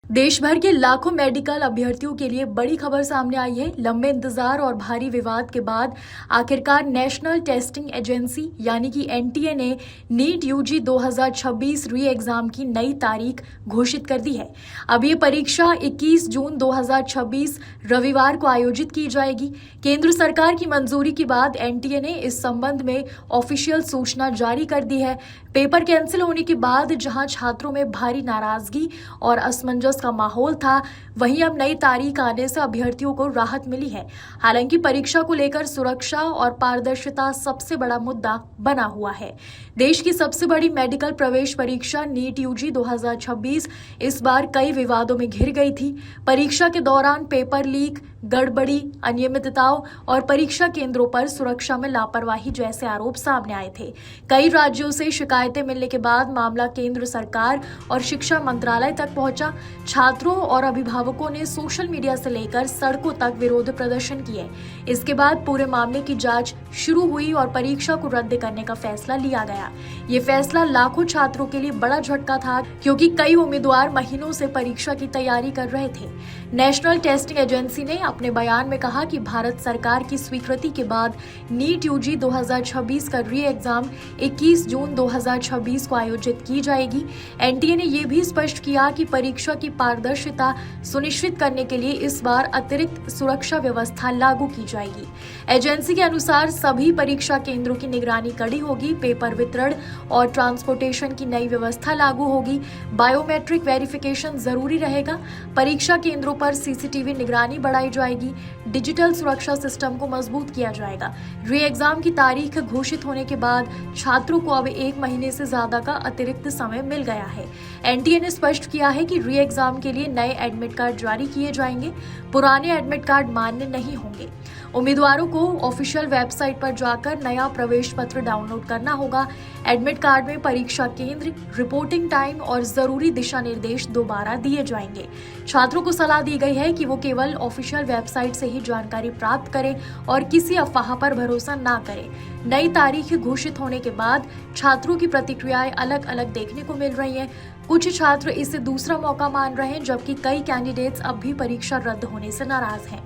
देश भर के लाखों मेडिकल अभ्यर्थियों के लिए बड़ी खबर सामने आई है। लंबे इंतजार और भारी विवाद के बाद आखिरकार नेशनल टेस्टिंग एजेंसी यानी कि एनटीए ने नीट यूजी 2026 री एग्जाम की नई तारीख घोषित कर दी है। अब ये परीक्षा 21 जून 2026 रविवार को आयोजित की जाएगी। केंद्र सरकार की मंजूरी के बाद एनटीए ने इस संबंध में ऑफिशियल सूचना जारी कर दी है। पेपर कैंसिल होने के बाद जहां छात्रों में भारी नाराजगी और असमंजस का माहौल था, वहीं अब नई तारीख आने से अभ्यर्थियों को राहत मिली है। हालांकि परीक्षा को लेकर सुरक्षा और पारदर्शिता सबसे बड़ा मुद्दा बना हुआ है। देश की सबसे बड़ी मेडिकल प्रवेश परीक्षा नीट यूजी 2026 इस बार कई विवादों में घिर गई थी। परीक्षा के दौरान पेपर लीक, गड़बड़ी, अनियमितताओं और परीक्षा केंद्रों पर सुरक्षा में लापरवाही जैसे आरोप सामने आए थे। कई राज्यों से शिकायतें मिलने के बाद मामला केंद्र सरकार और शिक्षा मंत्रालय तक पहुंचा। छात्रों और अभिभावकों ने सोशल मीडिया से लेकर सड़कों तक विरोध प्रदर्शन किए। इसके बाद पूरे मामले की जांच शुरू हुई और परीक्षा को रद्द करने का फैसला लिया गया। ये फैसला लाखों छात्रों के लिए बड़ा झटका था, क्योंकि कई उम्मीदवार महीनों से परीक्षा की तैयारी कर रहे थे। नेशनल टेस्टिंग एजेंसी ने अपने बयान में कहा कि भारत सरकार की स्वीकृति के बाद नीट यूजी 2026 का री एग्जाम 21 जून 2026 को आयोजित की जाएगी। एनटीए ने यह भी स्पष्ट किया कि परीक्षा की पारदर्शिता सुनिश्चित करने के लिए इस बार अतिरिक्त सुरक्षा व्यवस्था लागू की जाएगी। एजेंसी के अनुसार सभी परीक्षा केंद्रों की निगरानी कड़ी होगी। पेपर वितरण और ट्रांसपोर्टेशन की नई व्यवस्था लागू होगी। बायोमेट्रिक वेरिफिकेशन जरूरी रहेगा। परीक्षा केंद्रों पर सीसीटीवी निगरानी बढ़ाई जाएगी। डिजिटल सुरक्षा सिस्टम को मजबूत किया जाएगा। री एग्जाम की तारीख घोषित होने के बाद छात्रों को अब 1 महीने से ज्यादा का अतिरिक्त समय मिल गया है। एनटीए ने स्पष्ट किया है कि री एग्जाम के लिए नए एडमिट कार्ड जारी किए जाएंगे। पुराने एडमिट कार्ड मान्य नहीं होंगे। उम्मीदवारों को ऑफिशियल वेबसाइट पर जाकर नया प्रवेश पत्र डाउनलोड करना होगा। एडमिट कार्ड में परीक्षा केंद्र, रिपोर्टिंग टाइम और जरूरी दिशा निर्देश दोबारा दिए जाएंगे। छात्रों को सलाह दी गई है कि वो केवल ऑफिशियल वेबसाइट से ही जानकारी प्राप्त करें और किसी अफवाह पर भरोसा ना करें। नई तारीख घोषित होने के बाद छात्रों की प्रतिक्रियाएं अलग अलग देखने को मिल रही हैं। कुछ छात्र इसे दूसरा मौका मान रहे हैं, जबकि कई कैंडिडेट्स अब भी परीक्षा रद्द होने से नाराज हैं।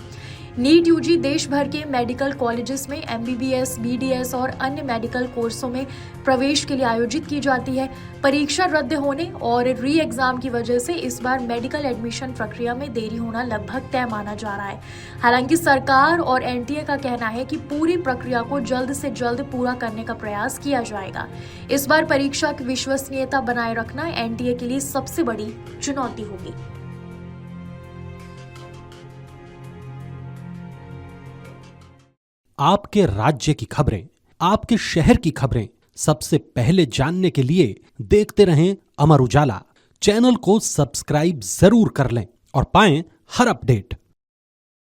नीट यूजी देश भर के मेडिकल कॉलेजेस में एमबीबीएस, बीडीएस और अन्य मेडिकल कोर्सों में प्रवेश के लिए आयोजित की जाती है। परीक्षा रद्द होने और री एग्जाम की वजह से इस बार मेडिकल एडमिशन प्रक्रिया में देरी होना लगभग तय माना जा रहा है। हालांकि सरकार और एनटीए का कहना है कि पूरी प्रक्रिया को जल्द से जल्द पूरा करने का प्रयास किया जाएगा। इस बार परीक्षा की विश्वसनीयता बनाए रखना एनटीए के लिए सबसे बड़ी चुनौती होगी। आपके राज्य की खबरें, आपके शहर की खबरें सबसे पहले जानने के लिए देखते रहें अमर उजाला। चैनल को सब्सक्राइब जरूर कर लें और पाएं हर अपडेट।